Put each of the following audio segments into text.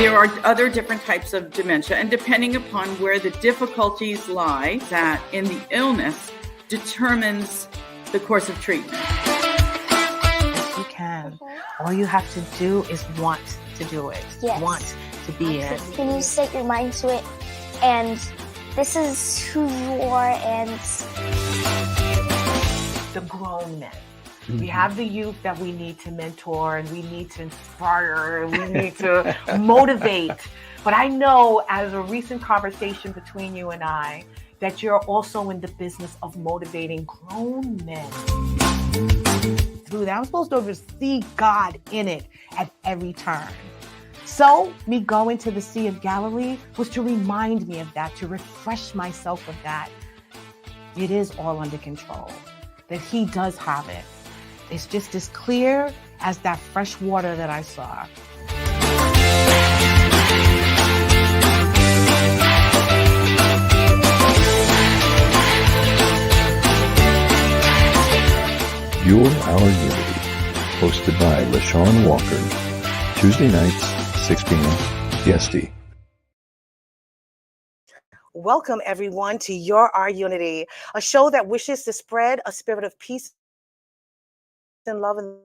There are other different types of dementia, and depending upon where the difficulties lie, that in the illness determines the course of treatment. You can. All you have to do is want to do it. Yes. Want to be it. When you set your mind to it, and this is who you are, and the grown men. We have the youth that we need to mentor, and we need to inspire, and we need to motivate. But I know, as a recent conversation between you and I, that you're also in the business of motivating grown men. Through that, I'm supposed to see God in it at every turn. So me going to the Sea of Galilee was to remind me of that, to refresh myself of that. It is all under control, that He does have it. It's just as clear as that fresh water that I saw. You're Our Unity, hosted by LeShawn Walker, Tuesday nights, 6 p.m. PST. Welcome, everyone, to You're Our Unity, a show that wishes to spread a spirit of peace and love in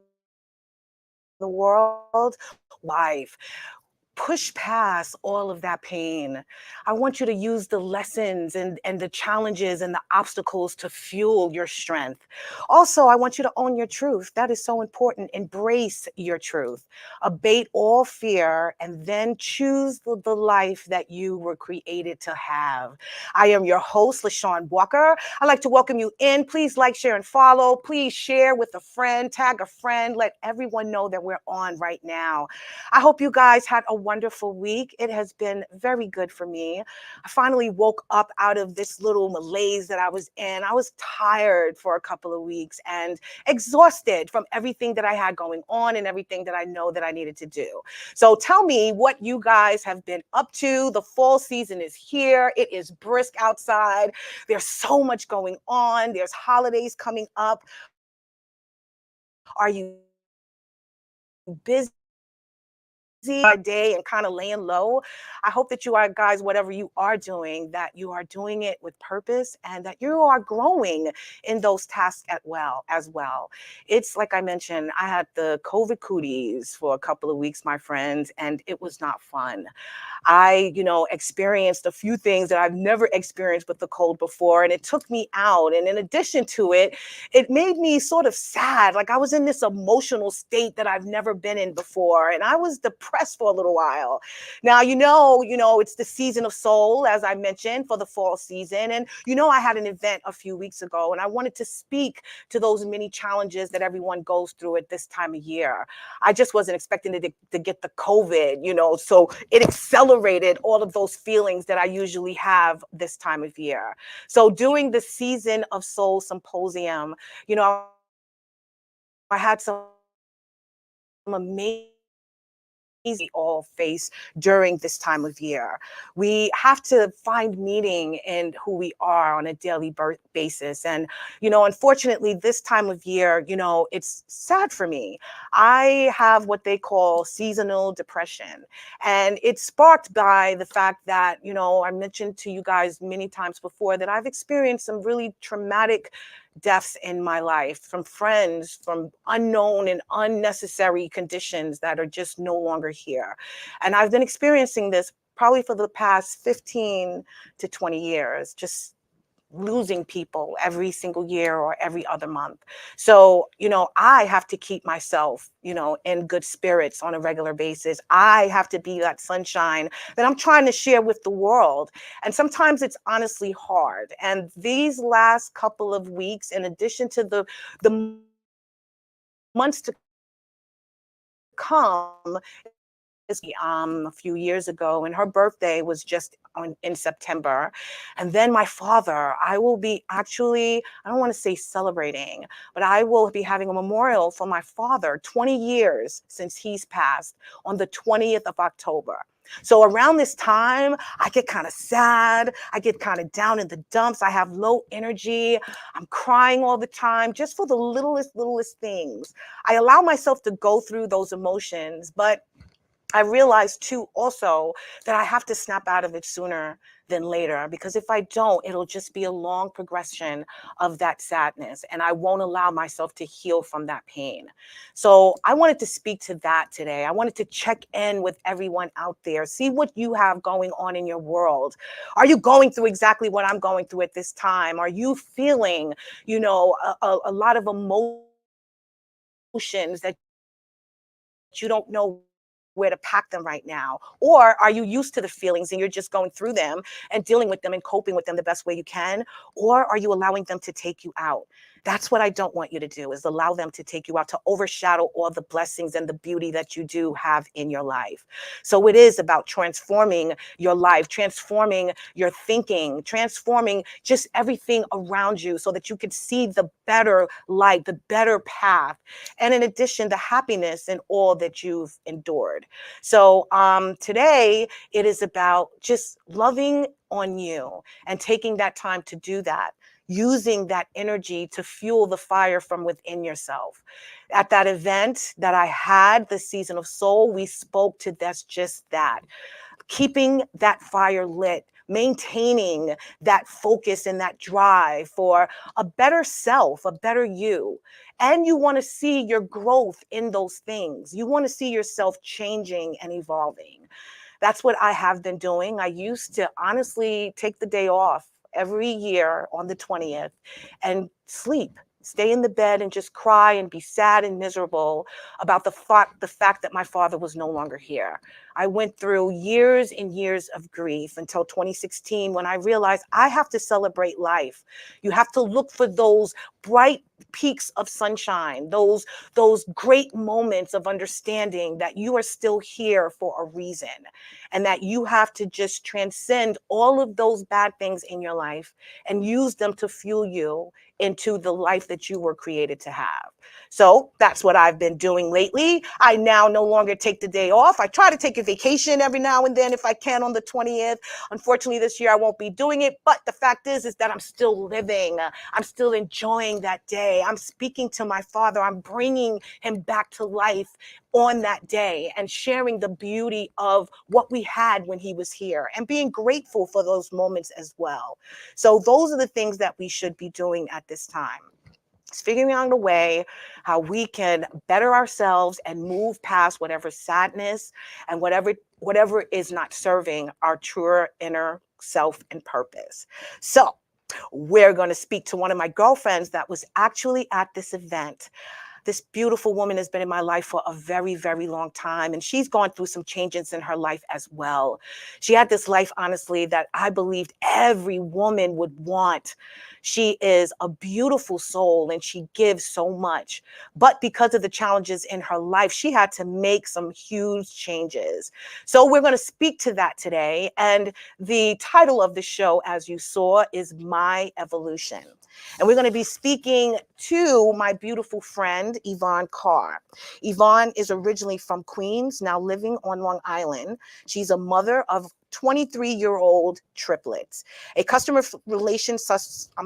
the world. Life. Push past all of that pain. I want you to use the lessons and the challenges and the obstacles to fuel your strength. Also, I want you to own your truth. That is so important. Embrace your truth. Abate all fear, and then choose the life that you were created to have. I am your host, LeShawn Walker. I'd like to welcome you in. Please like, share, and follow. Please share with a friend, tag a friend, let everyone know that we're on right now. I hope you guys had a wonderful week. It has been very good for me. I finally woke up out of this little malaise that I was in. I was tired for a couple of weeks and exhausted from everything that I had going on and everything that I know that I needed to do. So tell me what you guys have been up to. The fall season is here. It is brisk outside. There's so much going on. There's holidays coming up. Are you busy a day and kind of laying low? I hope that you are, guys, whatever you are doing, that you are doing it with purpose and that you are growing in those tasks as well. It's like I mentioned, I had the COVID cooties for a couple of weeks, my friends, and it was not fun. I, experienced a few things that I've never experienced with the cold before, and it took me out. And in addition to it, it made me sort of sad. Like I was in this emotional state that I've never been in before, and I was depressed for a little while. Now, it's the season of soul, as I mentioned, for the fall season. And, I had an event a few weeks ago, and I wanted to speak to those many challenges that everyone goes through at this time of year. I just wasn't expecting to get the COVID, so it accelerated all of those feelings that I usually have this time of year. So during the Season of Soul Symposium, I had some amazing all face during this time of year. We have to find meaning in who we are on a daily basis. And, unfortunately, this time of year, it's sad for me. I have what they call seasonal depression. And it's sparked by the fact that, I mentioned to you guys many times before that I've experienced some really traumatic deaths in my life from friends, from unknown and unnecessary conditions that are just no longer here. And I've been experiencing this probably for the past 15 to 20 years, just losing people every single year or every other month. So, I have to keep myself, in good spirits on a regular basis. I have to be that sunshine that I'm trying to share with the world. And sometimes it's honestly hard. And these last couple of weeks, in addition to the months to come, a few years ago, and her birthday was just in September. And then my father, I will be actually, I don't want to say celebrating, but I will be having a memorial for my father, 20 years since he's passed, on the 20th of October. So around this time, I get kind of sad. I get kind of down in the dumps. I have low energy. I'm crying all the time, just for the littlest things. I allow myself to go through those emotions, but I realized too also that I have to snap out of it sooner than later, because if I don't, it'll just be a long progression of that sadness, and I won't allow myself to heal from that pain. So I wanted to speak to that today. I wanted to check in with everyone out there, see what you have going on in your world. Are you going through exactly what I'm going through at this time? Are you feeling, a lot of emotions that you don't know where to pack them right now? Or are you used to the feelings and you're just going through them and dealing with them and coping with them the best way you can? Or are you allowing them to take you out? That's what I don't want you to do, is allow them to take you out, to overshadow all the blessings and the beauty that you do have in your life. So it is about transforming your life, transforming your thinking, transforming just everything around you so that you can see the better light, the better path. And in addition, the happiness in all that you've endured. So today it is about just loving on you and taking that time to do that, using that energy to fuel the fire from within yourself. At that event that I had, the Season of Soul, we spoke to just that, keeping that fire lit, maintaining that focus and that drive for a better self, a better you. And you want to see your growth in those things. You want to see yourself changing and evolving. That's what I have been doing. I used to honestly take the day off every year on the 20th and sleep, stay in the bed and just cry and be sad and miserable about the fact that my father was no longer here. I went through years and years of grief until 2016, when I realized I have to celebrate life. You have to look for those bright peaks of sunshine, those great moments of understanding that you are still here for a reason, and that you have to just transcend all of those bad things in your life and use them to fuel you into the life that you were created to have. So that's what I've been doing lately. I now no longer take the day off. I try to take a vacation every now and then if I can on the 20th. Unfortunately, this year I won't be doing it, but the fact is that I'm still living. I'm still enjoying that day. I'm speaking to my father. I'm bringing him back to life on that day and sharing the beauty of what we had when he was here and being grateful for those moments as well. So those are the things that we should be doing at this time. It's figuring out a way how we can better ourselves and move past whatever sadness and whatever is not serving our truer inner self and purpose. So we're going to speak to one of my girlfriends that was actually at this event. This beautiful woman has been in my life for a very, very long time, and she's gone through some changes in her life as well. She had this life, honestly, that I believed every woman would want. She is a beautiful soul and she gives so much. But because of the challenges in her life, she had to make some huge changes. So we're going to speak to that today. And the title of the show, as you saw, is My Evolution. And we're going to be speaking to my beautiful friend, Yvonne Carr. Yvonne is originally from Queens, now living on Long Island. She's a mother of 23-year-old triplets, a customer relations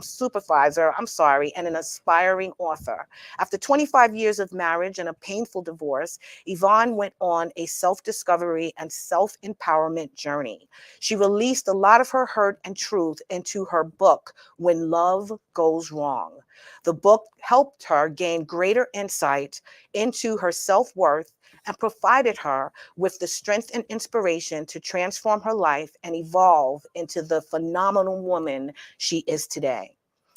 supervisor, and an aspiring author. After 25 years of marriage and a painful divorce, Yvonne went on a self-discovery and self-empowerment journey. She released a lot of her hurt and truth into her book, When Love Goes Wrong. The book helped her gain greater insight into her self-worth and provided her with the strength and inspiration to transform her life and evolve into the phenomenal woman she is today.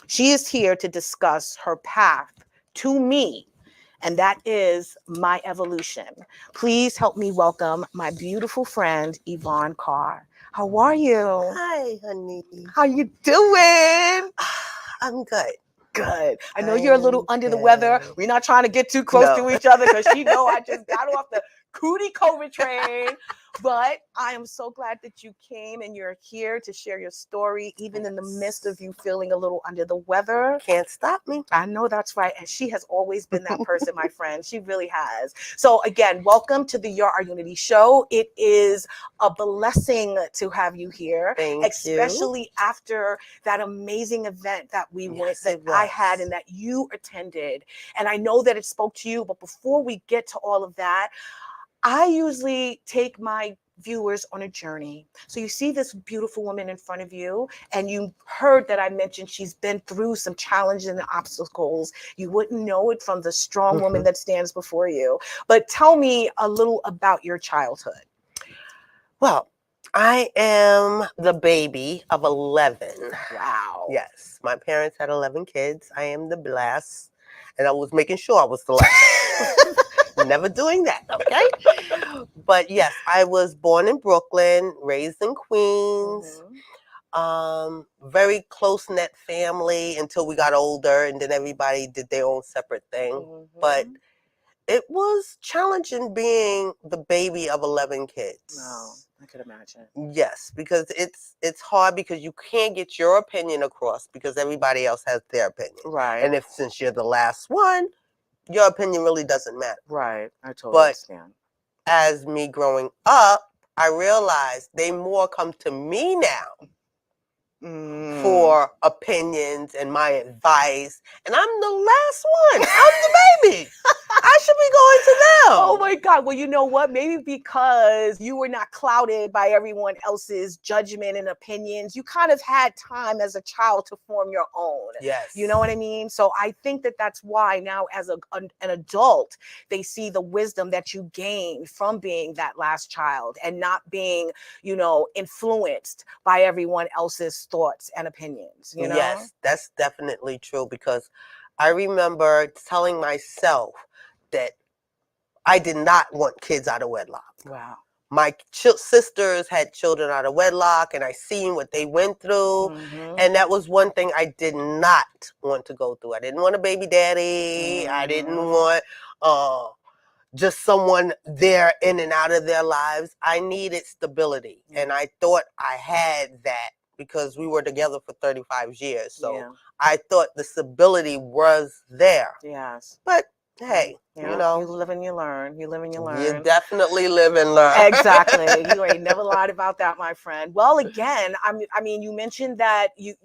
She is here to discuss her path to me, and that is my evolution. Please help me welcome my beautiful friend, Yvonne Carr. How are you? Hi, honey. How you doing? I'm good. Good. I know you're a little under the weather. Good. We're not trying to get too close to each other because she know I just got off the cootie COVID train. But I am so glad that you came and you're here to share your story, even in the midst of you feeling a little under the weather. Can't stop me. I know that's right. And she has always been that person, my friend. She really has. So again, welcome to the Your Our Unity show. It is a blessing to have you here, especially after that amazing event that I had and that you attended. And I know that it spoke to you. But before we get to all of that, I usually take my viewers on a journey. So you see this beautiful woman in front of you, and you heard that I mentioned she's been through some challenges and obstacles. You wouldn't know it from the strong woman that stands before you. But tell me a little about your childhood. Well, I am the baby of 11. Wow. Yes, my parents had 11 kids. I am the last, and I was making sure I was the last. Never doing that, okay? But yes, I was born in Brooklyn, raised in Queens. Very close-knit family until we got older, and then everybody did their own separate thing. But it was challenging being the baby of 11 kids. Wow, I could imagine. Yes, because it's hard because you can't get your opinion across because everybody else has their opinion. Right. And since you're the last one, your opinion really doesn't matter. Right. I totally But understand. as me growing up, I realized they more come to me now for opinions and my advice. And I'm the last one. I'm the baby. I should be going to them. Oh my God. Well, you know what? Maybe because you were not clouded by everyone else's judgment and opinions, you kind of had time as a child to form your own. Yes. You know what I mean? So I think that that's why now as an adult, they see the wisdom that you gained from being that last child and not being, you know, influenced by everyone else's thoughts and opinions, you know? Yes, that's definitely true because I remember telling myself that I did not want kids out of wedlock. Wow. My sisters had children out of wedlock, and I seen what they went through, and that was one thing I did not want to go through. I didn't want a baby daddy. I didn't want just someone there in and out of their lives. I needed stability, and I thought I had that because we were together for 35 years. So I thought the stability was there. Yes. But hey, you know, you live and you learn. You live and you learn. You definitely live and learn. Exactly. You ain't never lied about that, my friend. Well, again, I mean, you mentioned that you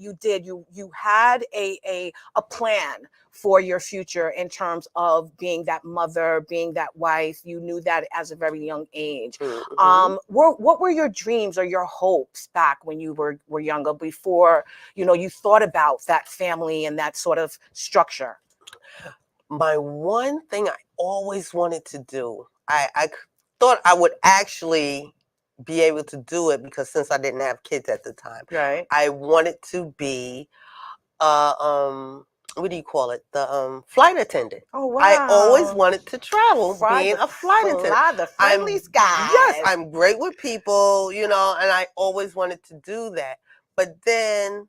had a plan for your future in terms of being that mother, being that wife. You knew that as a very young age. What were your dreams or your hopes back when you were younger, before you thought about that family and that sort of structure? My one thing I always wanted to do, I thought I would actually be able to do it because since I didn't have kids at the time, right? I wanted to be, what do you call it? The flight attendant. Oh wow! I always wanted to travel, being a flight attendant. The friendly skies. Yes, I'm great with people, and I always wanted to do that. But then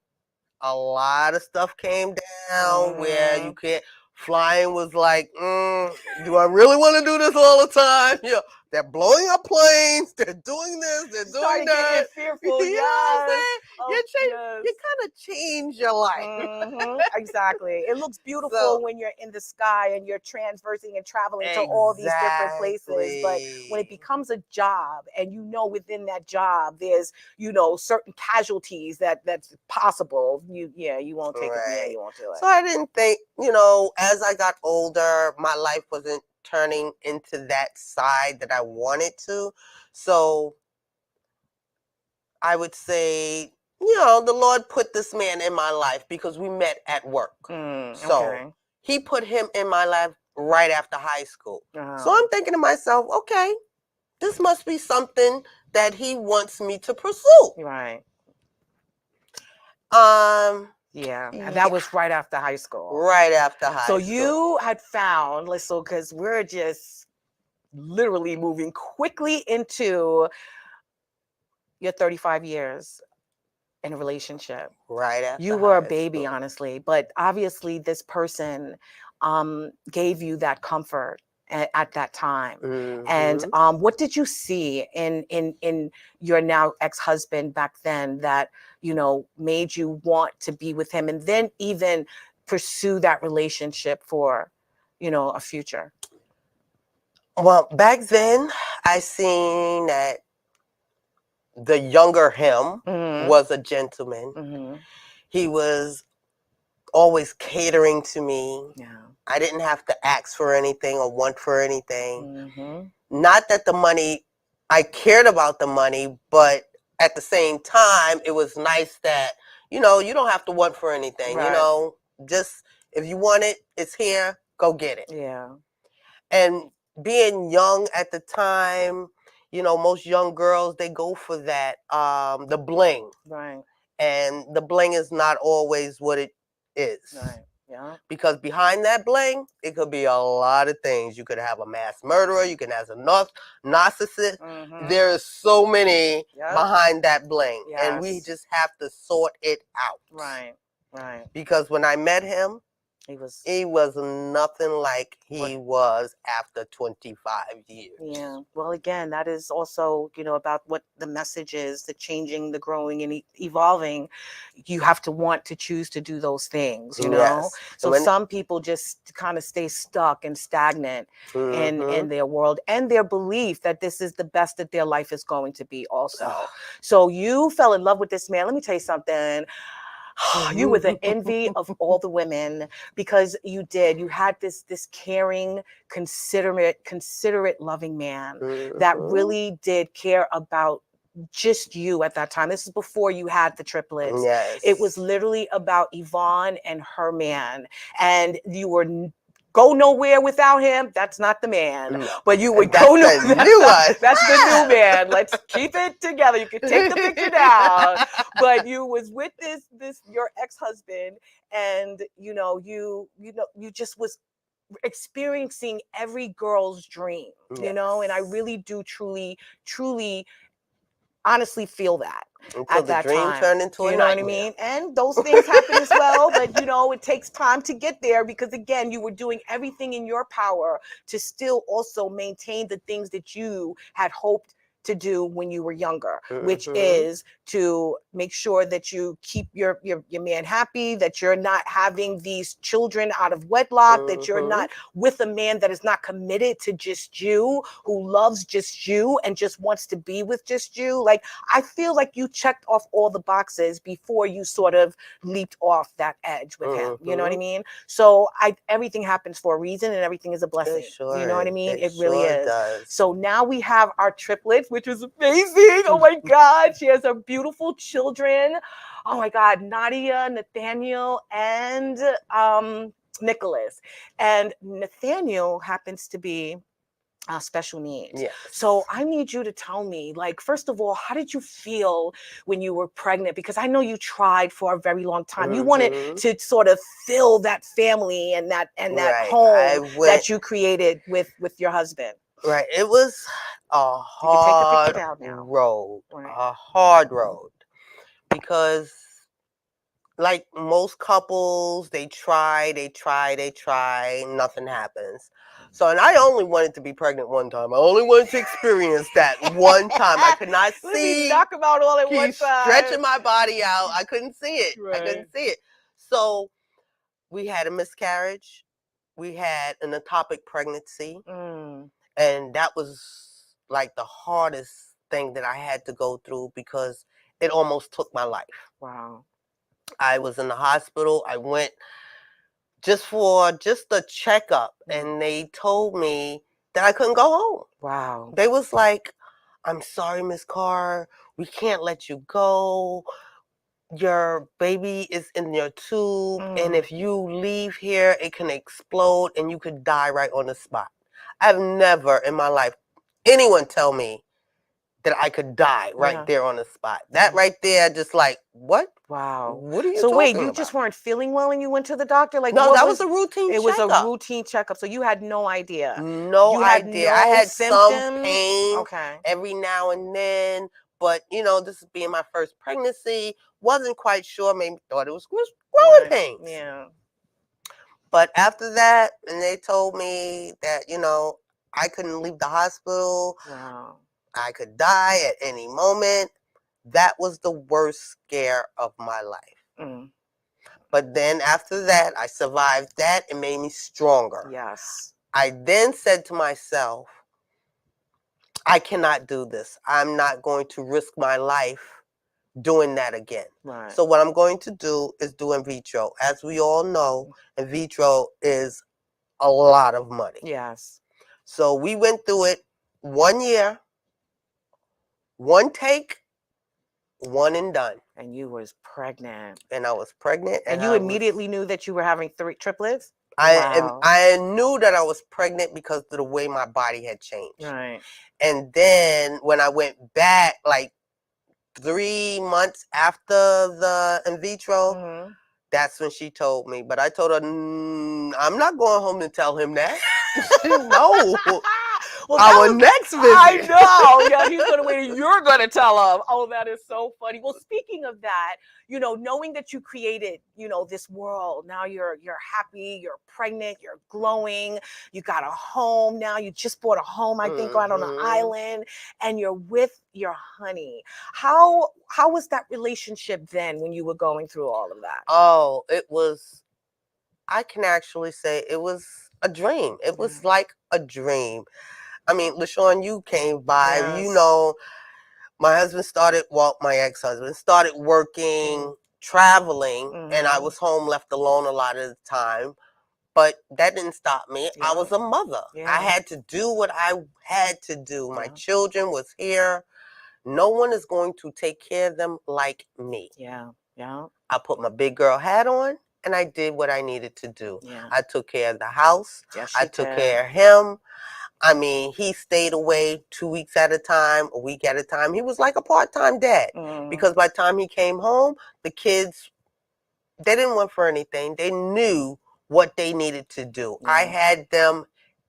a lot of stuff came down where you can't. Flying was like, do I really want to do this all the time? Yeah, they're blowing up planes. They're doing this. They're doing that. Fearful, you know what I'm saying? Oh, You kind of change your life. Exactly. It looks beautiful So, when you're in the sky and you're transversing and traveling to all these different places. But when it becomes a job, and within that job there's certain casualties that's possible, you won't take it. Yeah, you won't do it. So I didn't think, as I got older, my life wasn't turning into that side that I wanted to. So I would say, the Lord put this man in my life because we met at work. So he put him in my life right after high school. So I'm thinking to myself, okay, this must be something that he wants me to pursue. Right. Yeah, and that was right after high school. Right after high school. So you had found, because we're just literally moving quickly into your 35 years in a relationship. Right after you were a baby, honestly, but obviously this person gave you that comfort at that time. And what did you see in your now ex-husband back then that made you want to be with him and then even pursue that relationship for a future? Well, back then I seen that the younger him was a gentleman. He was always catering to me. Yeah. I didn't have to ask for anything or want for anything. Mm-hmm. Not that the money, I cared about the money, but at the same time, it was nice that, you don't have to want for anything, Right. just if you want it, it's here, go get it. Yeah. And being young at the time, most young girls, they go for that, the bling. Right. And the bling is not always what it is. Right. Yeah. Because behind that bling, it could be a lot of things. You could have a mass murderer. You can have a narcissist. Mm-hmm. There are so many Yep. behind that bling. And we Yes. just have to sort it out. Right. Right. Because when I met him, He was nothing like he was after 25 years. Yeah. Well, again, that is also, about what the message is, the changing, the growing, and evolving. You have to want to choose to do those things, Yes. So some people just kind of stay stuck and stagnant in their world and their belief that this is the best that their life is going to be also. So you fell in love with this man. Let me tell you something. You were the envy of all the women because you had this caring, considerate, loving man that really did care about just you at that time. This is before you had the triplets. Yes. It was literally about Yvonne and her man, and you were go nowhere without him. That's not the man. No. But you would That's go the nowhere. new one. That's the new man. Let's keep it together. You can take the picture down. But you was with this your ex-husband, and you just was experiencing every girl's dream. Yes. And I really do truly honestly feel that Until at the that dream time. turned into a You know what I nightmare. mean? And those things happen as well, but it takes time to get there because again, you were doing everything in your power to still also maintain the things that you had hoped to do when you were younger, which is to make sure that you keep your man happy, that you're not having these children out of wedlock, that you're not with a man that is not committed to just you, who loves just you and just wants to be with just you. Like, I feel like you checked off all the boxes before you sort of leaped off that edge with him. You know what I mean? So everything happens for a reason and everything is a blessing. You know what I mean? It really is. Does. So now we have our triplets, which is amazing. Oh my God. She has her beautiful children. Oh my God. Nadia, Nathaniel, and Nicholas. And Nathaniel happens to be special needs. Yes. So I need you to tell me, like, first of all, how did you feel when you were pregnant? Because I know you tried for a very long time. You wanted to sort of fill that family and that home that you created with your husband. Right. It was a hard road. Right. A hard road. Because like most couples, they try, nothing happens. So, and I only wanted to be pregnant one time. I only wanted to experience that one time. I could not see. Knock them out all at one time. Stretching my body out. I couldn't see it. Right. I couldn't see it. So we had a miscarriage. We had an ectopic pregnancy. And that was like the hardest thing that I had to go through because it almost took my life. Wow. I was in the hospital. I went just a checkup, and they told me that I couldn't go home. Wow. They was like, "I'm sorry, Miss Carr, we can't let you go. Your baby is in your tube, and if you leave here, it can explode, and you could die right on the spot." I've never in my life anyone tell me that I could die right there on the spot. That right there, just like, what? Wow. What are you So wait, talking you about? just weren't feeling well and you went to the doctor? Like, no, that was a routine checkup. It was a routine checkup. So you had no idea. No idea. No I had symptoms? some pain every now and then, but this is being my first pregnancy. Wasn't quite sure. Maybe thought it was growing pains. Yeah. But after that, and they told me that I couldn't leave the hospital. Wow. I could die at any moment. That was the worst scare of my life. But then after that, I survived that. It made me stronger. Yes. I then said to myself, I cannot do this. I'm not going to risk my life doing that again. Right. So what I'm going to do is do in vitro. As we all know, in vitro is a lot of money. Yes. So we went through it 1 year, one take, one and done. And you was pregnant. And I was pregnant. And you immediately knew that you were having 3 triplets? Wow. I knew that I was pregnant because of the way my body had changed. Right. And then when I went back, like 3 months after the in vitro, Mhm. that's when she told me. But I told her, I'm not going home to tell him that. No. Well, Our next visit. I know. Yeah, he's gonna wait. And you're gonna tell him. Oh, that is so funny. Well, speaking of that, you know, knowing that you created, you know, this world. Now you're happy. You're pregnant. You're glowing. You got a home now. You just bought a home, I think, out on an island, and you're with your honey. How was that relationship then when you were going through all of that? Oh, it was. I can actually say it was a dream. It was like a dream. I mean, LeShawn, you came by. Yes. You know, my husband started, well, my ex-husband started working, traveling, and I was home left alone a lot of the time. But that didn't stop me. Yeah. I was a mother. Yeah. I had to do what I had to do. My children was here. No one is going to take care of them like me. Yeah. Yeah. I put my big girl hat on and I did what I needed to do. Yeah. I took care of the house. Yes, I you took did. care of him. I mean, he stayed away 2 weeks at a time, a week at a time. He was like a part-time dad because by the time he came home, the kids, they didn't want for anything. They knew what they needed to do. Yeah. I had them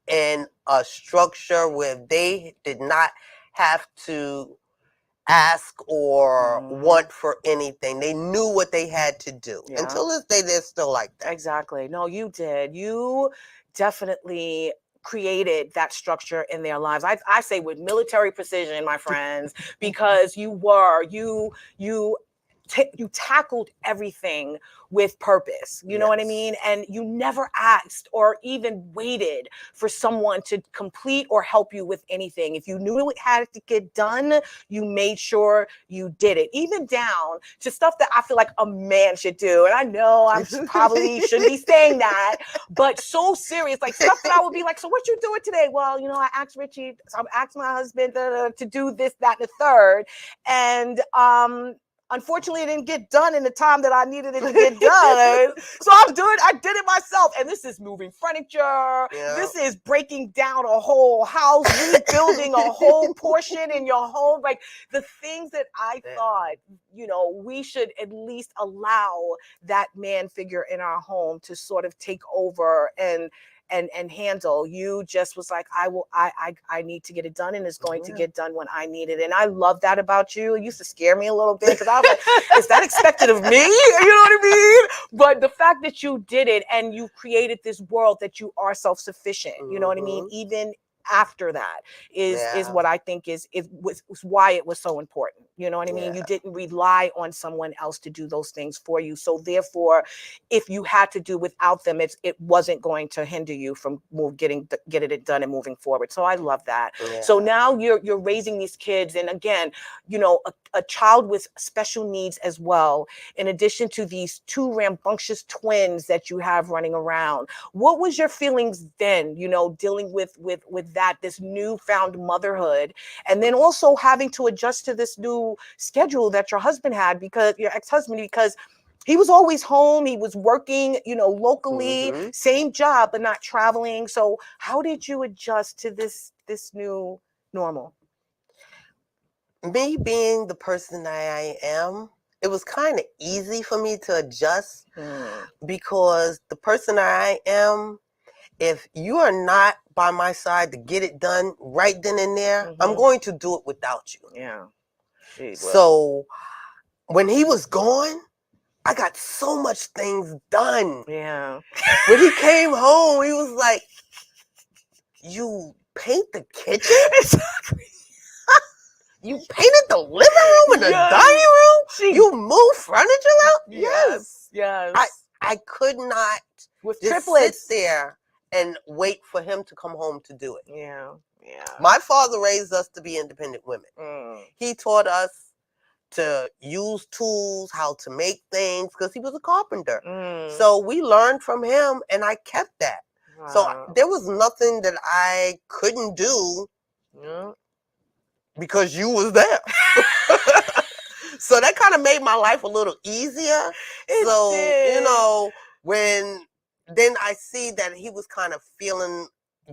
in a structure where they did not have to ask or want for anything. They knew what they had to do. Yeah. Until this day, they're still like that. Exactly. No, you did. You definitely created that structure in their lives. I say with military precision, my friends, because you tackled everything with purpose. You know what I mean? And you never asked or even waited for someone to complete or help you with anything. If you knew it had to get done, you made sure you did it, even down to stuff that I feel like a man should do. And I know I probably shouldn't be saying that, but so serious, like stuff that I would be like, so what you doing today? Well, you know, I asked Richie, so I asked my husband to do this, that, and the third. And unfortunately, it didn't get done in the time that I needed it to get done. So I did it myself. And this is moving furniture. Yeah. This is breaking down a whole house, rebuilding a whole portion in your home. Like the things that I thought, you know, we should at least allow that man figure in our home to sort of take over and handle. You just was like, I need to get it done, and it's going to get done when I need it. And I love that about you. It used to scare me a little bit because I was like, is that expected of me? You know what I mean? But the fact that you did it and you created this world that you are self-sufficient, you know what I mean? Even after that is what I think was why it was so important. You know what I mean? You didn't rely on someone else to do those things for you. So therefore, if you had to do without them, it wasn't going to hinder you from getting it done and moving forward. So I love that. Yeah. So now you're raising these kids, and again, you know, a child with special needs as well, in addition to these 2 rambunctious twins that you have running around. What was your feelings then, you know, dealing with that, this newfound motherhood, and then also having to adjust to this new schedule that your husband had, because your ex-husband, because he was always home, he was working, you know, locally, same job, but not traveling. So how did you adjust to this new normal? Me being the person that I am, it was kind of easy for me to adjust because the person that I am, if you are not by my side to get it done right then and there, I'm going to do it without you. Yeah. So when he was gone, I got so much things done. Yeah. When he came home, he was like, you paint the kitchen? Exactly. You painted the living room and the dining room? You moved furniture out? Yes. I could not with just triplets sit there and wait for him to come home to do it. Yeah. My father raised us to be independent women. He taught us to use tools, how to make things, because he was a carpenter. Mm. So we learned from him, and I kept that. So Wow. there was nothing that I couldn't do Yeah. because you was there. So that kind of made my life a little easier. It So, did. when then I see that he was kind of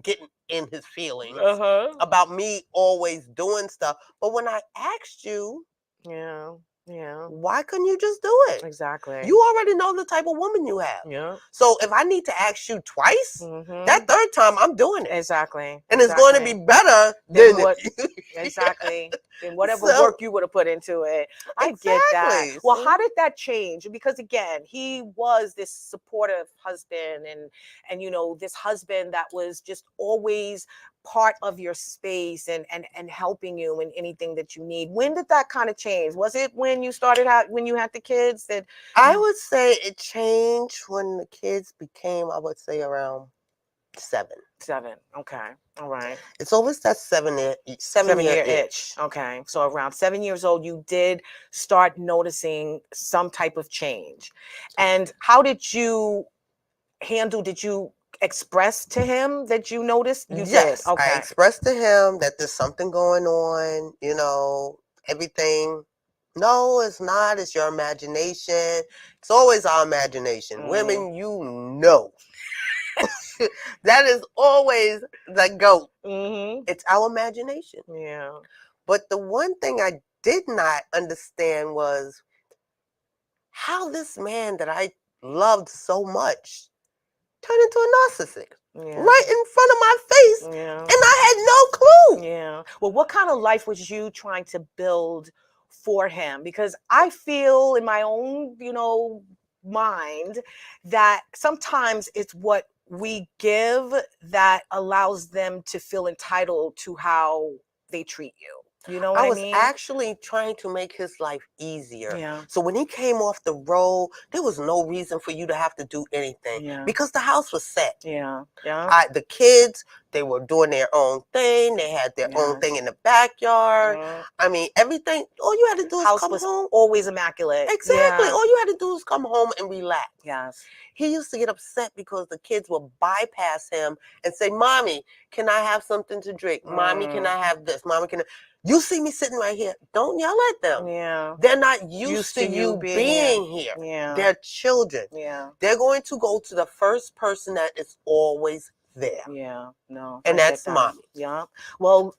getting in his feelings Uh-huh. about me always doing stuff. But when I asked you, Yeah. Yeah. why couldn't you just do it? Exactly. You already know the type of woman you have. Yeah. So if I need to ask you twice, Mhm. that third time I'm doing it. Exactly. And it's going to be better Than than what exactly than whatever So- work you would have put into it. I get that. Exactly. Well, So- how did that change? Because again, he was this supportive husband and this husband that was just always part of your space and helping you in anything that you need. When did that kind of change? Was it when you started out when you had the kids that I would say it changed when the kids became, I would say, around 7. 7? Okay. All right. It's always that 7-year itch. Okay. So around 7 years old, you did start noticing some type of change. And how did you did you express to him that you noticed? You Yes, did. Okay. I expressed to him that there's something going on, everything. No, it's not. It's your imagination. It's always our imagination. Mm. Women, that is always the GOAT. Mm-hmm. It's our imagination. Yeah. But the one thing I did not understand was how this man that I loved so much turned into a narcissist Yeah. right in front of my face, Yeah. and I had no clue. Yeah. Well, what kind of life was you trying to build for him? Because I feel in my own, mind that sometimes it's what we give that allows them to feel entitled to how they treat you. You know what I I was mean? actually trying to make his life easier. Yeah. So when he came off the road, there was no reason for you to have to do anything Yeah. because the house was set. Yeah. Yeah. The kids, they were doing their own thing. They had their own Yes. thing in the backyard. Yeah. I mean, everything. All you had to do is House come was home. always immaculate. Exactly. Yeah. All you had to do is come home and relax. Yes. He used to get upset because the kids would bypass him and say, "Mommy, can I have something to drink? Mommy, can I have this? Mommy, can I?" You see me sitting right here. Don't yell at them. Yeah. They're not used to you being here. Yeah. They're children. Yeah. They're going to go to the first person that is always there. Yeah. No. And I get that's that. mommy. Yeah. Well,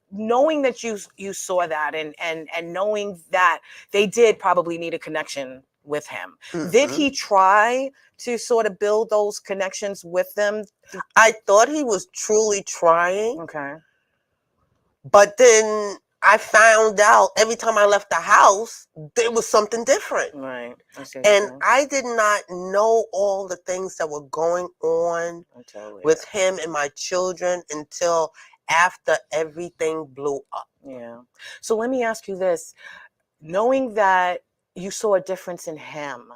knowing that you saw that and knowing that they did probably need a connection with him. Did Mhm. he try to sort of build those connections with them? I thought he was truly trying, Okay. but then I found out every time I left the house, there was something different. Right. I see what you're And saying. I did not know all the things that were going on I totally with him and my children until after everything blew up. Yeah. So let me ask you this. Knowing that you saw a difference in him,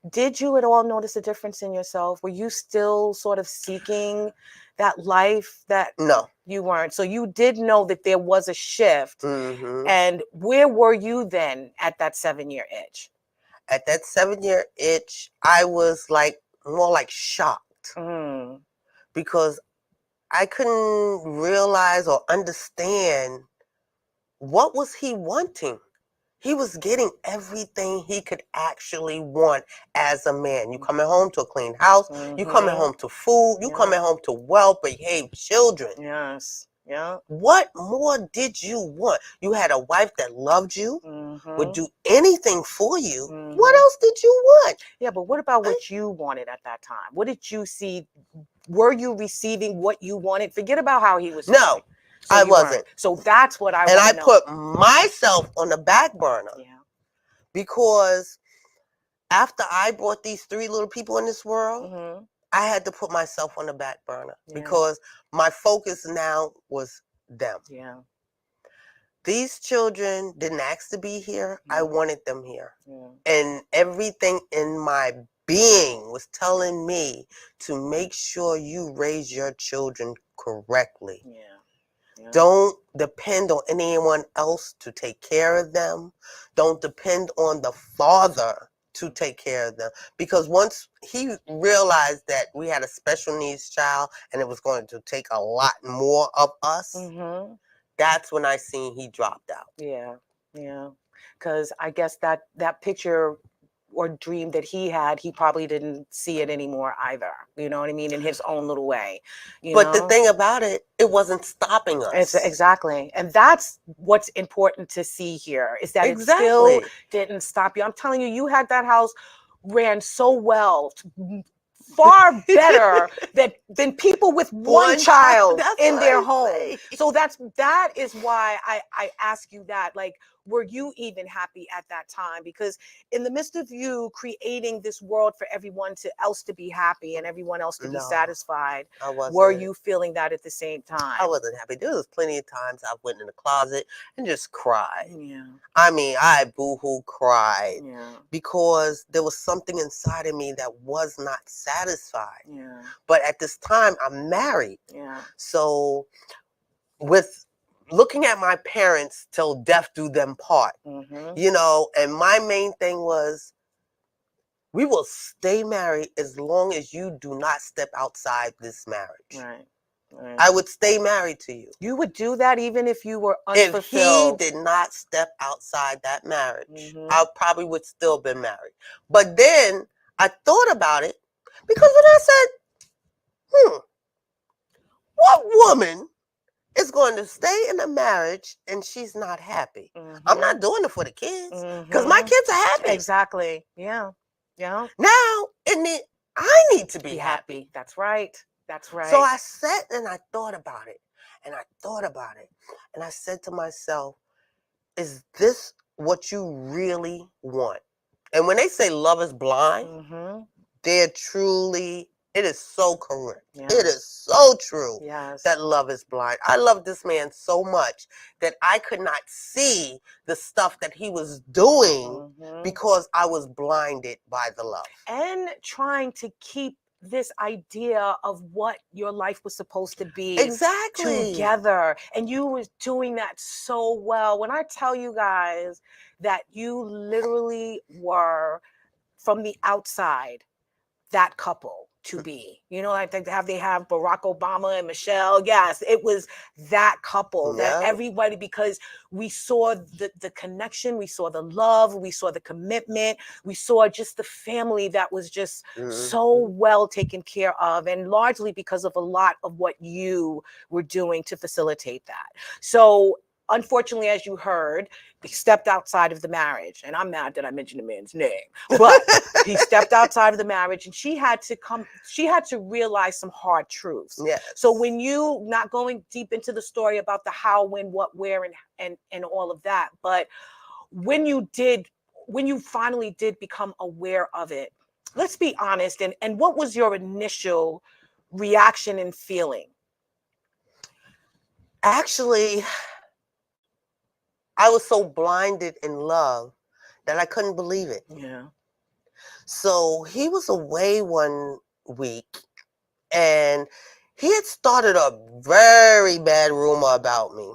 did you at all notice a difference in yourself? Were you still sort of seeking that life that No. you weren't? So you did know that there was a shift. Mm-hmm. And where were you then at that 7-year itch? At that 7-year itch, I was more like shocked Mm. because I couldn't realize or understand what was he wanting. He was getting everything he could actually want as a man. You coming home to a clean house. You coming Mhm. home to food. You Yeah. coming home to well-behaved children. Yes. Yeah. What more did you want? You had a wife that loved you, would Mhm. do anything for you. What Mhm. else did you want? Yeah, but what about what you wanted at that time? What did you see? Were you receiving what you wanted? Forget about how he was No, feeling. So I you weren't. wasn't. So that's what I And I want to know. put myself on the back burner Yeah. because after I brought these 3 little people in this world, Mm-hmm. I had to put myself on the back burner Yeah. because my focus now was them. Yeah. These children didn't ask to be here. I wanted them here. Yeah. And everything in my being was telling me to make sure you raise your children correctly. Yeah. Yeah. Don't depend on anyone else to take care of them. Don't depend on the father to take care of them. Because once he realized that we had a special needs child and it was going to take a lot more of us, Mm-hmm. that's when I seen he dropped out. Yeah. Yeah. Because I guess that picture or dream that he had, he probably didn't see it anymore either. You know what I mean? In his own little way. But the thing about it, it wasn't stopping It's us. exactly. And that's what's important to see here, is that it still didn't stop you. I'm telling you, you had that house ran so well, far better than people with one child in their home. So that is why I ask you that. Like, were you even happy at that time? Because in the midst of you creating this world for everyone else to be happy and everyone else to be satisfied, I wasn't. were you feeling that at the same time? I wasn't happy. There was plenty of times I went in the closet and just cried. Yeah. I mean, I boo-hoo cried. Yeah. Because there was something inside of me that was not satisfied. Yeah. But at this time, I'm married. Yeah. So with looking at my parents till death do them part, Mm-hmm. you know, and my main thing was, we will stay married as long as you do not step outside this marriage. Right. I would stay married to you. You would do that even if you were unfulfilled? If he did not step outside that marriage, I probably would still been married. But then I thought about it, because when I said, what woman is going to stay in a marriage and she's not happy? I'm not doing it for the kids, because my kids are happy. Exactly. Yeah. Yeah. Now, I need to be happy. That's right. That's right. So I sat and I thought about it, and I thought about it, and I said to myself, is this what you really want? And when they say love is blind, they're truly, it is so correct. Yeah. It is so true. Yes. That love is blind. I love this man so much that I could not see the stuff that he was doing because I was blinded by the love. And trying to keep this idea of what your life was supposed to be together, and you was doing that so well. When I tell you guys that you literally were, from the outside, that couple to be, you know, I think they have Barack Obama and Michelle. Yes, it was that couple, that everybody, because we saw the connection, we saw the love, we saw the commitment, we saw just the family that was just so well taken care of, and largely because of a lot of what you were doing to facilitate that. So unfortunately, as you heard, he stepped outside of the marriage, and I'm mad that I mentioned the man's name, but he stepped outside of the marriage, and she had to realize some hard truths. Yes. So when you, not going deep into the story about the how, when, what, where, and all of that, but when you finally did become aware of it, let's be honest, and what was your initial reaction and feeling? Actually, I was so blinded in love that I couldn't believe it. Yeah. So he was away one week, and he had started a very bad rumor about me.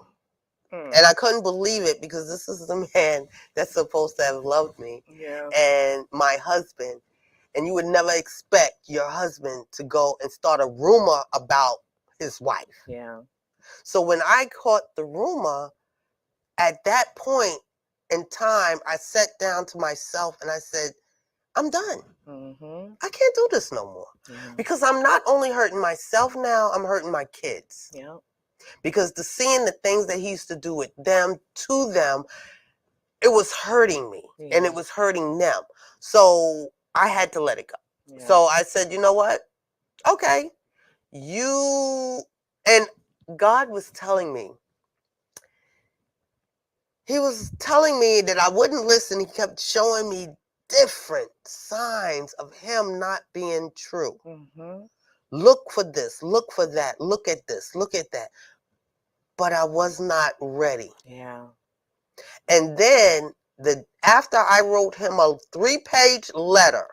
And I couldn't believe it, because this is the man that's supposed to have loved me and my husband. And you would never expect your husband to go and start a rumor about his wife. Yeah. So when I caught the rumor, at that point in time, I sat down to myself and I said, I'm done. I can't do this no more. Because I'm not only hurting myself now, I'm hurting my kids. Yeah. Because seeing the things that he used to do with them, to them, it was hurting me and it was hurting them. So I had to let it go. So I said, you know what? Okay. And God was telling me, he was telling me that I wouldn't listen. He kept showing me different signs of him not being true. Look for this, look for that, look at this, look at that. But I was not ready. Yeah. And then after I wrote him a 3-page letter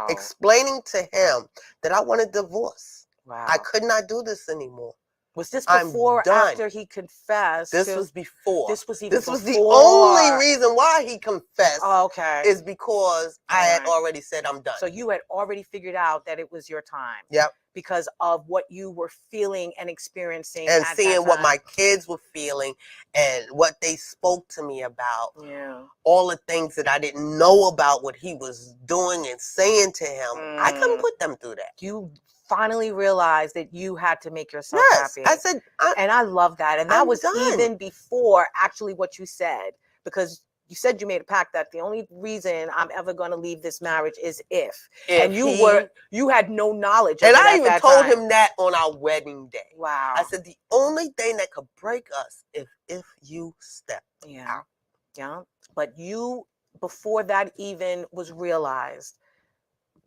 explaining to him that I wanted divorce. Wow. I could not do this anymore. Was this I'm before or done. after he confessed? This was before. This was even This was the before. only reason why he confessed. Oh, okay. Is because I had Alright. already said I'm done. So you had already figured out that it was your time. Yep. Because of what you were feeling and experiencing And at seeing that what time. my kids were feeling and what they spoke to me about. Yeah. All the things that I didn't know about what he was doing and saying to him. I couldn't put them through that. You finally realized that you had to make yourself Yes. happy. I said, and I love that. And that I'm was done. even before actually what you said, because you said you made a pact that the only reason I'm ever going to leave this marriage is if and you had no knowledge of and it I at even that told time. him that on our wedding day. Wow. I said the only thing that could break us if you step out. Yeah. But you, before that even was realized,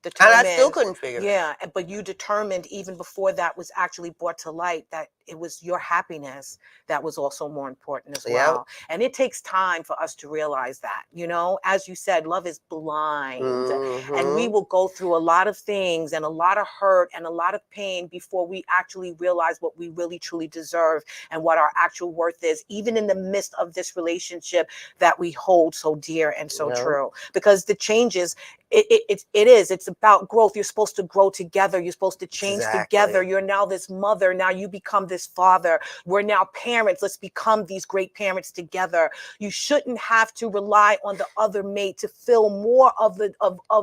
And determined. I still couldn't figure it out. Yeah, but you determined even before that was actually brought to light that it was your happiness that was also more important as well. And it takes time for us to realize that, you know, as you said, love is blind. And we will go through a lot of things and a lot of hurt and a lot of pain before we actually realize what we really truly deserve and what our actual worth is, even in the midst of this relationship that we hold so dear and so true. Because the changes, it's about growth. You're supposed to grow together. You're supposed to change together. You're now this mother. Now you become this father. We're now parents. Let's become these great parents together. You shouldn't have to rely on the other mate to fill more of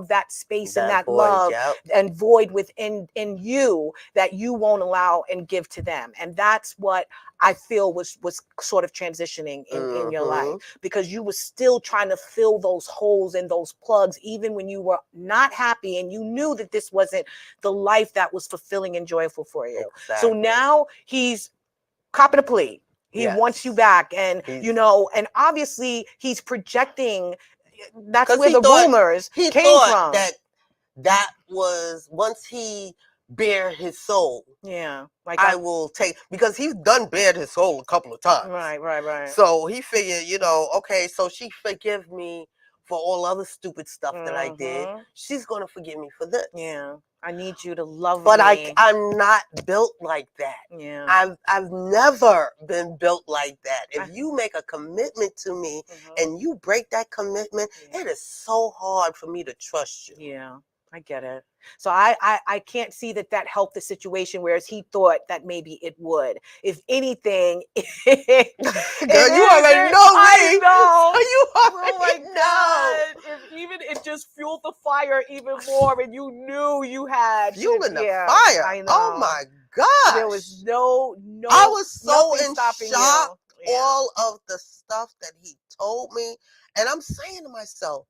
that space and that void, love and void within you that you won't allow and give to them. And that's what I feel was sort of transitioning in your life, because you were still trying to fill those holes and those plugs, even when you were not happy and you knew that this wasn't the life that was fulfilling and joyful for you. So now he's copping a plea. He wants you back, and you know, and obviously he's projecting. That's where the rumors came from. That was once he bare his soul. Yeah, like I will take, because he's done bared his soul a couple of times. Right. So he figured, you know, okay, so she forgive me for all other stupid stuff that I did. She's gonna forgive me for this. Yeah, I need you to love but me. I'm not built like that. Yeah, I've never been built like that. If you make a commitment to me and you break that commitment, it is so hard for me to trust you. Yeah, I get it. So I can't see that helped the situation, whereas he thought that maybe it would. If anything, girl, you already know me. I know. So you already know. If even it just fueled the fire even more, and you knew you had fueling the fire. I know. Oh my gosh. There was no. I was so in shock. Yeah. All of the stuff that he told me, and I'm saying to myself,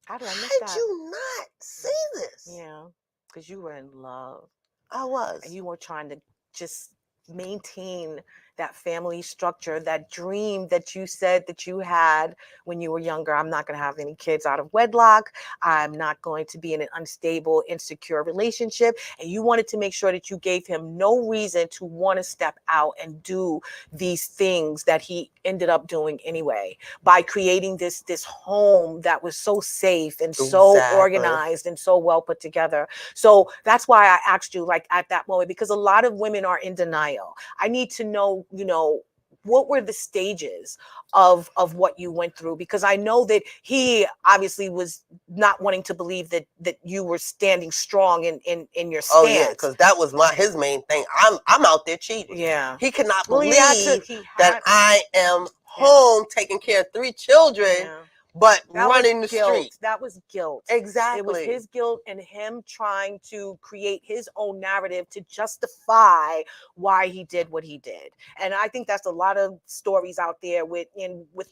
how did you not see this? Yeah, because you were in love. I was. And you were trying to just maintain that family structure, that dream that you said that you had when you were younger. I'm not going to have any kids out of wedlock. I'm not going to be in an unstable, insecure relationship. And you wanted to make sure that you gave him no reason to want to step out and do these things that he ended up doing anyway, by creating this home that was so safe and so organized and so well put together. So that's why I asked you, like, at that moment, because a lot of women are in denial. I need to know, you know, what were the stages of what you went through? Because I know that he obviously was not wanting to believe that you were standing strong in your stance. Oh yeah, because that was his main thing. I'm out there cheating. Yeah, he cannot believe that I am home taking care of 3 children. But running the street. That was guilt. Exactly. It was his guilt and him trying to create his own narrative to justify why he did what he did. And I think that's a lot of stories out there with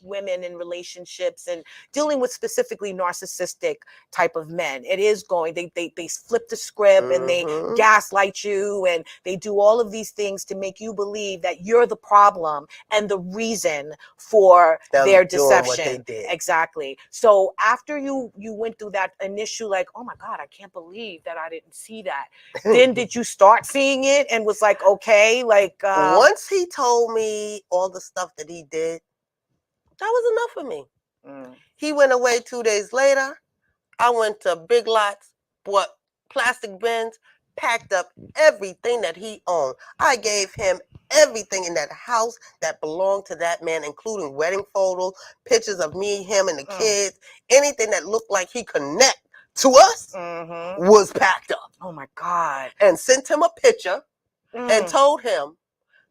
women in relationships and dealing with specifically narcissistic type of men. It is going, they flip the script and they gaslight you, and they do all of these things to make you believe that you're the problem and the reason for their deception. What they did. Exactly. So after you went through that initial, like, oh my God, I can't believe that I didn't see that. Then did you start seeing it and was like, okay, like once he told me all the stuff that he did, that was enough for me. He went away 2 days later. I went to Big Lots, bought plastic bins, packed up everything that he owned. I gave him everything in that house that belonged to that man, including wedding photos, pictures of me, him, and the kids. Anything that looked like he connect to us was packed up. Oh my God. And sent him a picture and told him,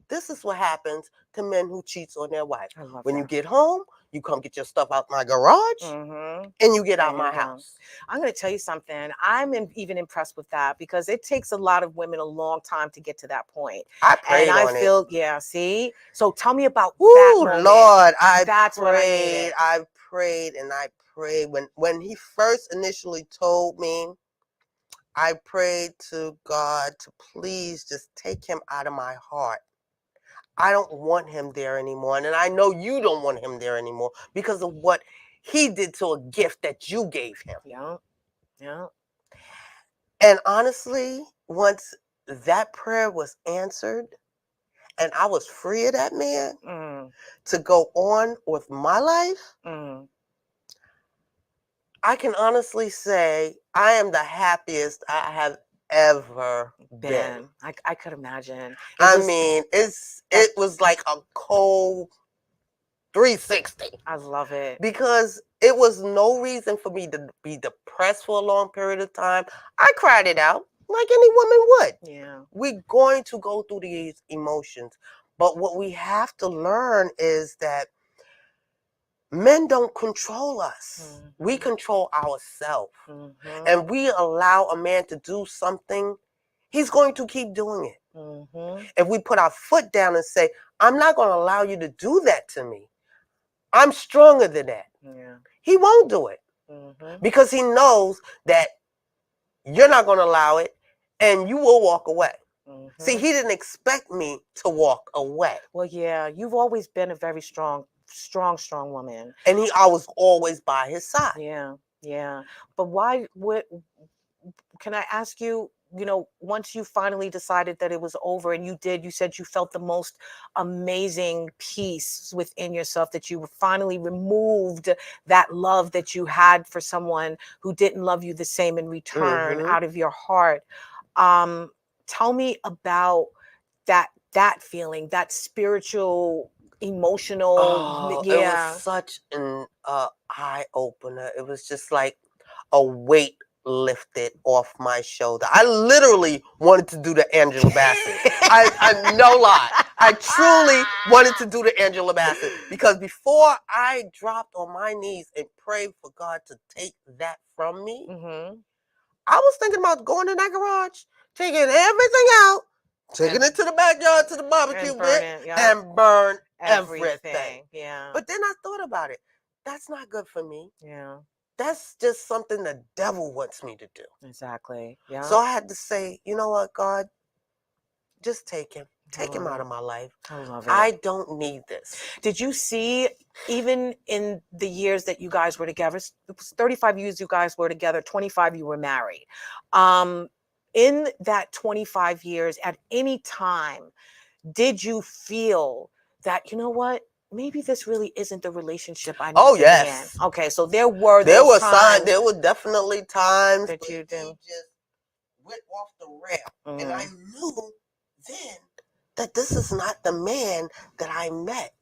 this is what happens to men who cheats on their wife. When you get home, you come get your stuff out my garage and you get out my house. I'm going to tell you something. I'm even impressed with that because it takes a lot of women a long time to get to that point. I prayed on it. I feel, yeah, see? So tell me about Ooh, that moment. Lord, That's what I needed. I prayed and I prayed. When he first initially told me, I prayed to God to please just take him out of my heart. I don't want him there anymore. And I know you don't want him there anymore because of what he did to a gift that you gave him. Yeah. Yeah. And honestly, once that prayer was answered and I was free of that man to go on with my life, I can honestly say I am the happiest I have ever been. I could imagine. It was like a cold 360. I love it. Because it was no reason for me to be depressed for a long period of time. I cried it out like any woman would. Yeah. We're going to go through these emotions. But what we have to learn is that men don't control us. We control ourselves. And we allow a man to do something, he's going to keep doing it. If we put our foot down and say, I'm not going to allow you to do that to me. I'm stronger than that. Yeah. He won't do it because he knows that you're not going to allow it and you will walk away. See, he didn't expect me to walk away. Well, yeah, you've always been a very strong woman. And I was always by his side. Yeah, yeah. But can I ask you, once you finally decided that it was over and you said you felt the most amazing peace within yourself, that you finally removed that love that you had for someone who didn't love you the same in return out of your heart. Tell me about that feeling, that spiritual, emotional. It was such an eye opener. It was just like a weight lifted off my shoulder. I literally wanted to do the Angela Bassett. I no lie. I truly wanted to do the Angela Bassett because before I dropped on my knees and prayed for God to take that from me, I was thinking about going in that garage, taking everything out, taking it to the backyard, to the barbecue pit, and burn everything. Yeah. But then I thought about it. That's not good for me. Yeah. That's just something the devil wants me to do. Exactly. Yeah. So I had to say, you know what, God, just take him. Take him out of my life. I love it. I don't need this. Did you see, even in the years that you guys were together, it was 35 years you guys were together, 25 you were married. In that 25 years, at any time, did you feel that, you know what, maybe this really isn't the relationship I need to be in? Okay, so there were signs. There were definitely times that you did. He just went off the rail, and I knew then that this is not the man that I met.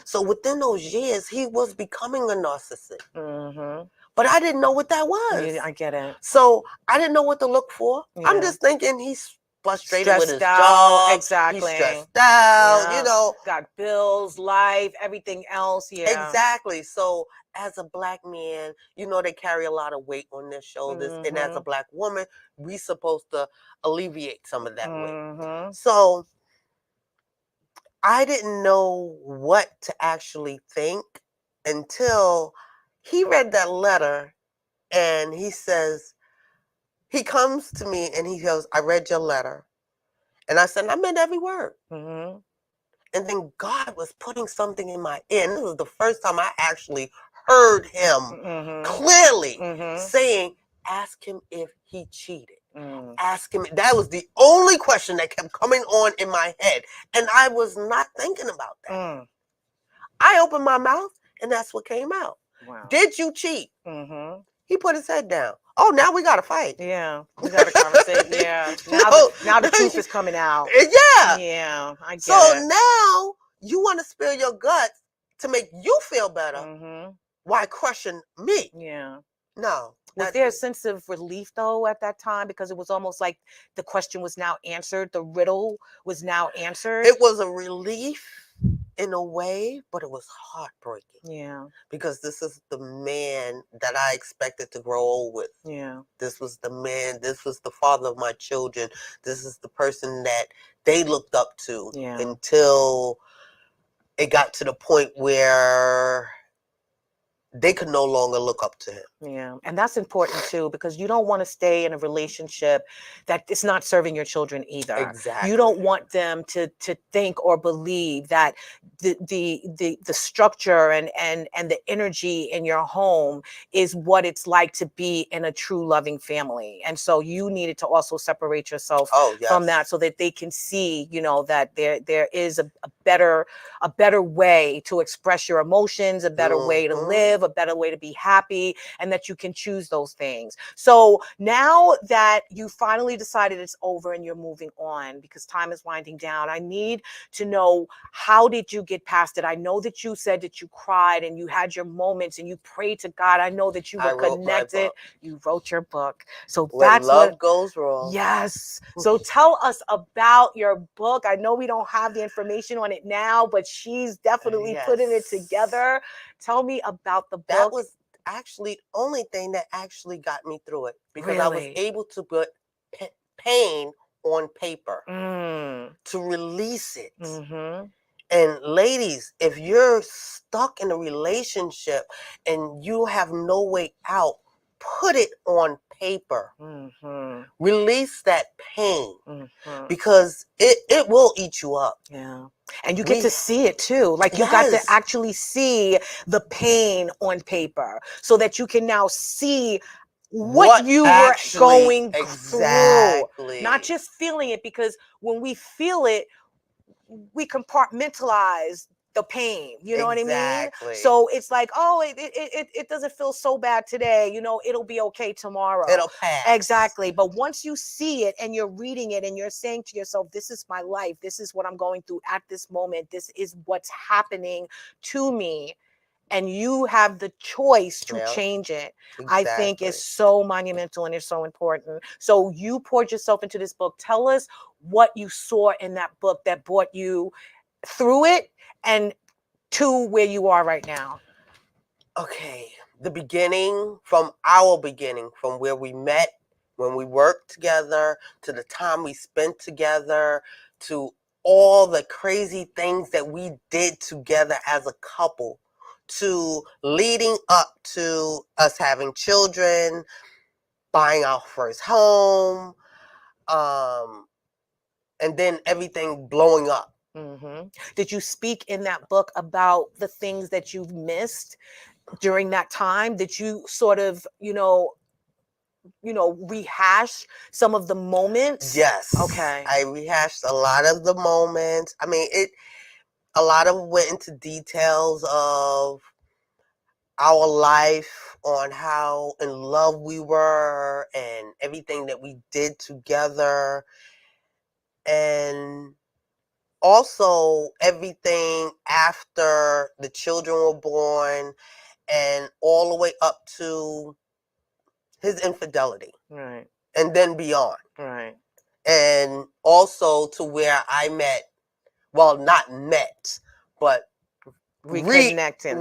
So within those years, he was becoming a narcissist. But I didn't know what that was. Yeah, I get it. So I didn't know what to look for. Yeah. I'm just thinking he's frustrated with his out, job. Exactly. He's stressed out, Got bills, life, everything else. Yeah. Exactly. So as a black man, they carry a lot of weight on their shoulders. And as a black woman, we supposed to alleviate some of that weight. So I didn't know what to actually think until he read that letter and he says, he comes to me and he goes, I read your letter. And I said, I meant every word. And then God was putting something in my ear. And this was the first time I actually heard him clearly saying, ask him if he cheated. Ask him. That was the only question that kept coming on in my head. And I was not thinking about that. I opened my mouth and that's what came out. Wow. Did you cheat? He put his head down. oh, now we got to fight. Yeah, we got a conversation. Yeah, now the truth is coming out. Yeah. Yeah, I get So it. now you want to spill your guts to make you feel better Mm-hmm. while crushing me. Yeah. No. Was there a sense of relief though at that time, because it was almost like the question was now answered, the riddle was now answered? It was a relief in a way, but it was heartbreaking. Yeah. Because this is the man that I expected to grow old with. Yeah. This was the man, this was the father of my children. This is the person that they looked up to until it got to the point where they could no longer look up to him. Yeah. And that's important too, because you don't want to stay in a relationship that is not serving your children either. Exactly. You don't want them to think or believe that the structure and the energy in your home is what it's like to be in a true loving family. And so you needed to also separate yourself from that, so that they can see, you know, that there is a better way to express your emotions, a better way to live, a better way to be happy, and that you can choose those things. So now that you finally decided it's over and you're moving on, because time is winding down, I need to know, how did you get past it? I know that you said that you cried and you had your moments and you prayed to God. I know that you were connected. You wrote your book. So that's when love goes wrong. Yes. So tell us about your book. I know we don't have the information on it now, but she's definitely putting it together. Tell me about the book. That was actually the only thing that actually got me through it, because I was able to put pain on paper to release it. And ladies, if you're stuck in a relationship and you have no way out, put it on paper. Release that pain, because it will eat you up. Yeah. And you get to see it too. Like, you got to actually see the pain on paper, so that you can now see what you were going through. Not just feeling it, because when we feel it, we compartmentalize the pain, you know what I mean? So it's like, oh, it doesn't feel so bad today, you know, it'll be okay tomorrow. It'll pass. Exactly. But once you see it and you're reading it and you're saying to yourself, this is my life, this is what I'm going through at this moment, this is what's happening to me, and you have the choice to change it, I think is so monumental and is so important. So you poured yourself into this book. Tell us what you saw in that book that brought you through it and to where you are right now. Okay, the beginning, from our beginning, from where we met, when we worked together, to the time we spent together, to all the crazy things that we did together as a couple, to leading up to us having children, buying our first home, and then everything blowing up. Did you speak in that book about the things that you've missed during that time? Did you sort of, you know, rehash some of the moments? Yes. Okay. I rehashed a lot of the moments. I mean, a lot of it went into details of our life, on how in love we were and everything that we did together. And also everything after the children were born, and all the way up to his infidelity. Right. And then beyond. Right. And also to where I met, well, not met, but reconnected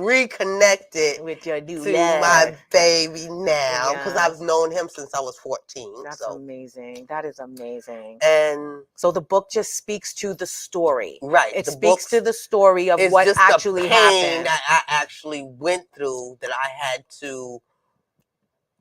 with your new to love. my baby now, because I've known him since I was 14. That's amazing. That is amazing. And so the book just speaks to the story. Right. It speaks to the story of what actually happened. That I actually went through, that I had to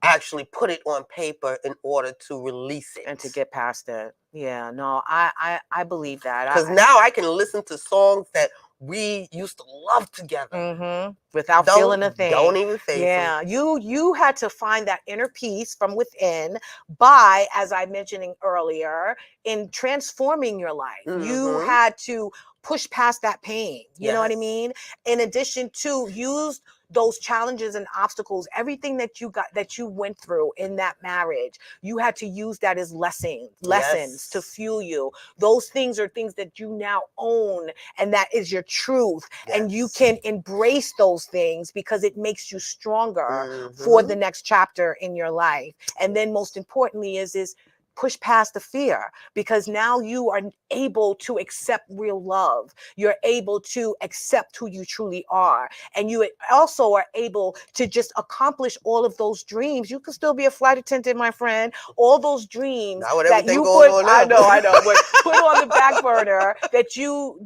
actually put it on paper in order to release it and to get past it. Yeah, no, I believe that, because now I can listen to songs that we used to love together without feeling a thing. Don't even face it. You had to find that inner peace from within by, as I mentioned earlier, in transforming your life. You had to push past that pain. You know what I mean? In addition to use those challenges and obstacles, everything that you went through in that marriage, you had to use that as lessons to fuel you. Those things are things that you now own, and that is your truth. And you can embrace those things because it makes you stronger for the next chapter in your life. And then most importantly is push past the fear, because now you are able to accept real love. You're able to accept who you truly are. And you also are able to just accomplish all of those dreams. You can still be a flight attendant, my friend. All those dreams that you put, I know, but put on the back burner that you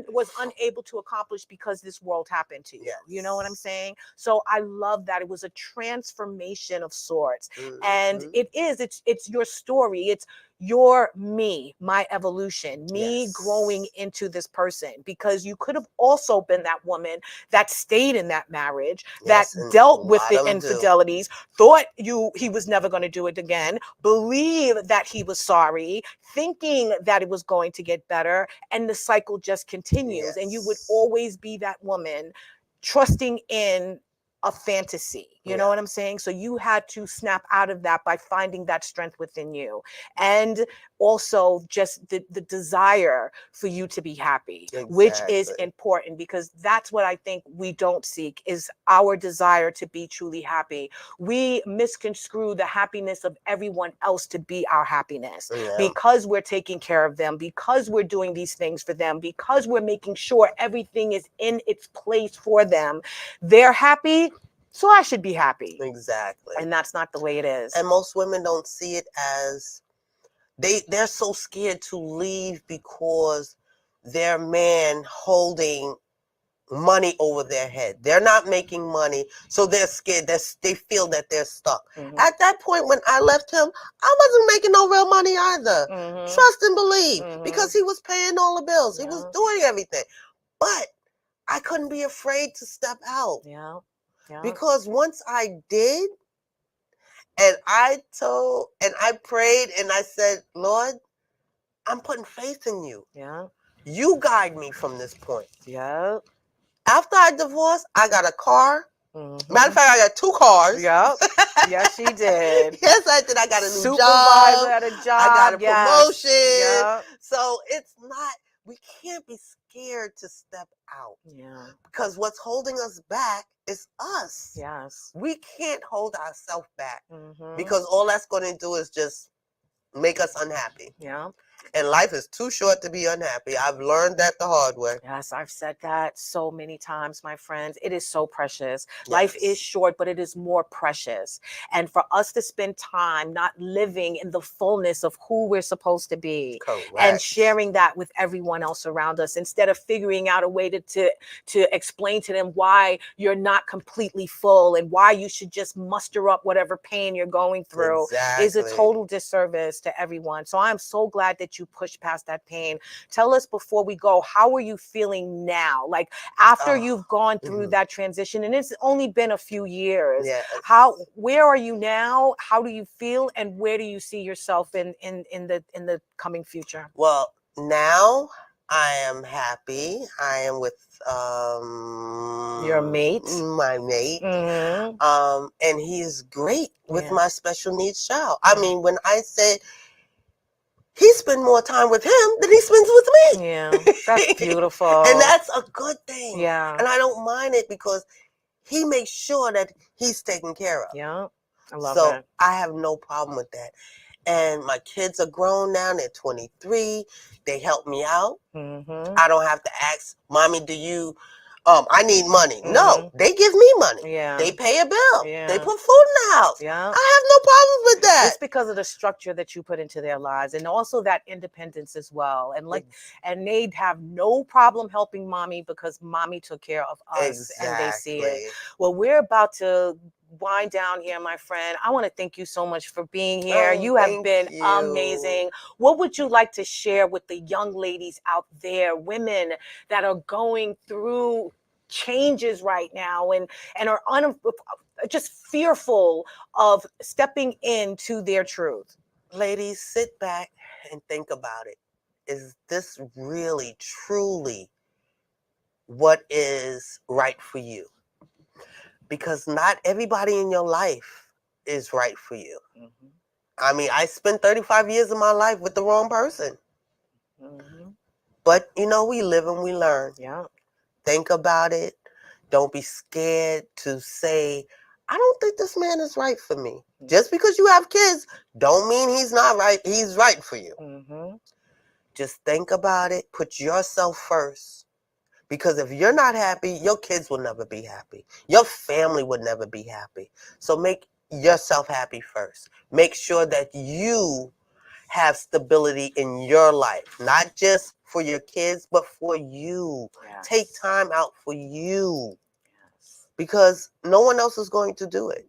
was unable to accomplish because this world happened to you. You know what I'm saying? So I love that. It was a transformation of sorts. And it's your story. It's your my evolution, me growing into this person, because you could have also been that woman that stayed in that marriage, that dealt with the infidelities, thought he was never going to do it again, believe that he was sorry, thinking that it was going to get better, and the cycle just continues. And you would always be that woman trusting in a fantasy. You know what I'm saying? So you had to snap out of that by finding that strength within you. And also just the desire for you to be happy, which is important, because that's what I think we don't seek, is our desire to be truly happy. We misconstrue the happiness of everyone else to be our happiness, because we're taking care of them, because we're doing these things for them, because we're making sure everything is in its place for them. They're happy, so I should be happy. Exactly. And that's not the way it is. And most women don't see it as, they're so scared to leave because their man holding money over their head. They're not making money, so they're scared. They feel that they're stuck. At that point, when I left him, I wasn't making no real money either. Trust and believe, because he was paying all the bills. He was doing everything. But I couldn't be afraid to step out. Because once I did, and I prayed and I said, Lord, I'm putting faith in you. You guide me from this point. After I divorced, I got a car. Matter of fact, I got 2 cars. Yes, she did. Yes, I did. I got a new Supervisor at a job. I got a promotion. So it's not, we can't be scared to step out. Because what's holding us back is us. We can't hold ourselves back, because all that's going to do is just make us unhappy. And life is too short to be unhappy. I've learned that the hard way. Yes, I've said that so many times, my friends. It is so precious. Life is short, but it is more precious. And for us to spend time not living in the fullness of who we're supposed to be, and sharing that with everyone else around us, instead of figuring out a way to explain to them why you're not completely full and why you should just muster up whatever pain you're going through, is a total disservice to everyone. So I'm so glad that you push past that pain. Tell us before we go, how are you feeling now? Like after you've gone through that transition, and it's only been a few years. Where are you now? How do you feel, and where do you see yourself in the coming future? Well, now I am happy. I am with your mate, my mate, and he's great with my special needs child. I mean, when I said he spends more time with him than he spends with me. That's beautiful. And that's a good thing. And I don't mind it, because he makes sure that he's taken care of. I love so that. I have no problem with that. And my kids are grown now. They're 23. They help me out. I don't have to ask, Mommy, do you, I need money. No, they give me money. They pay a bill. They put food in the house. I have no problems with that. It's because of the structure that you put into their lives, and also that independence as well. And and they'd have no problem helping Mommy, because Mommy took care of us, and they see it. Well, we're about to wind down here, my friend. I want to thank you so much for being here. You have been amazing. What would you like to share with the young ladies out there, women that are going through changes right now and are just fearful of stepping into their truth? Ladies, sit back and think about it. Is this really, truly what is right for you? because not everybody in your life is right for you. Mhm. I mean, I spent 35 years of my life with the wrong person. Mhm. But, you know, we live and we learn. Yeah. Think about it. Don't be scared to say, I don't think this man is right for me. Just because you have kids, don't mean he's not right. He's right for you. Mhm. Just think about it. Put yourself first. Because if you're not happy, your kids will never be happy. Your family would never be happy. So make yourself happy first. Make sure that you have stability in your life, not just for your kids, but for you. Yes. Take time out for you Yes. because no one else is going to do it.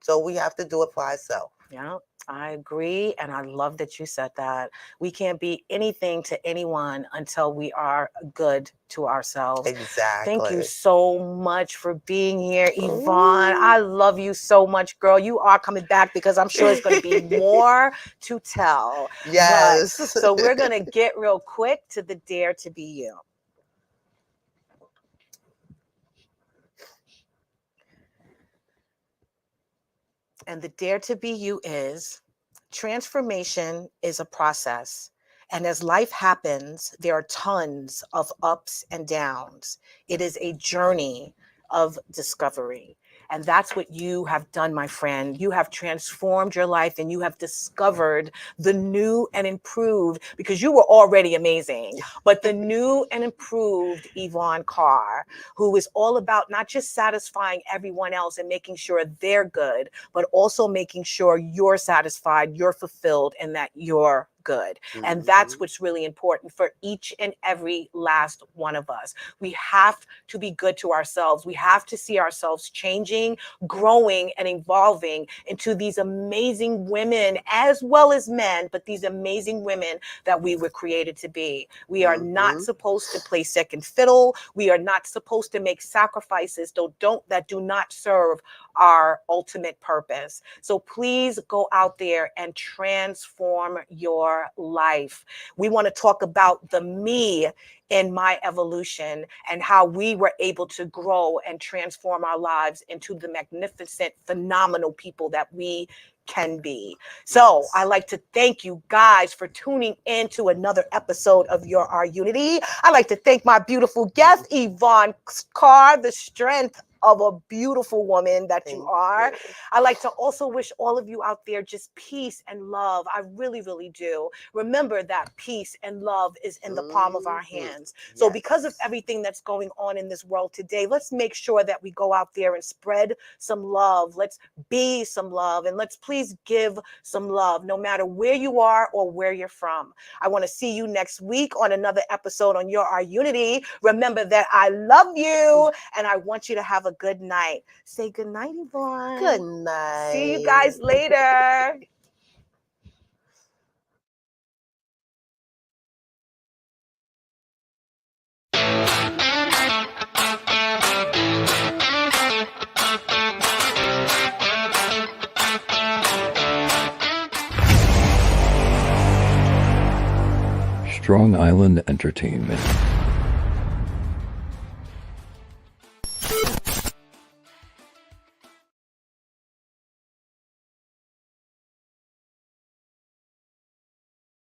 So we have to do it for ourselves. Yeah, I agree. And I love that you said that. We can't be anything to anyone until we are good to ourselves. Exactly. Thank you so much for being here, Yvonne. I love you so much, girl. You are coming back because I'm sure it's going to be more to tell. Yes. But, so we're going to get real quick to the Dare to Be You. And the Dare to Be You is transformation is a process. And as life happens, there are tons of ups and downs. It is a journey of discovery. And that's what you have done, my friend. You have transformed your life and you have discovered the new and improved, because you were already amazing, but the new and improved Yvonne Carr, who is all about not just satisfying everyone else and making sure they're good, but also making sure you're satisfied, you're fulfilled, and that you're good. And that's what's really important for each and every last one of us. We have to be good to ourselves. We have to see ourselves changing, growing, and evolving into these amazing women as well as men, but these amazing women that we were created to be. We are not supposed to play second fiddle. We are not supposed to make sacrifices that do not serve our ultimate purpose. So please go out there and transform your life. We want to talk about the me in my evolution and how we were able to grow and transform our lives into the magnificent, phenomenal people that we can be. So I like to thank you guys for tuning in to another episode of Your Our Unity. I like to thank my beautiful guest, Yvonne Carr, the strength of a beautiful woman that you are. I like to also wish all of you out there just peace and love. I really, really do. Remember that peace and love is in the palm of our hands. So because of everything that's going on in this world today, let's make sure that we go out there and spread some love. Let's be some love, and let's please give some love no matter where you are or where you're from. I want to see you next week on another episode on Your Our Unity. Remember that I love you and I want you to have a good night. Say good night, Yvonne. Good night. See you guys later. Strong Island Entertainment.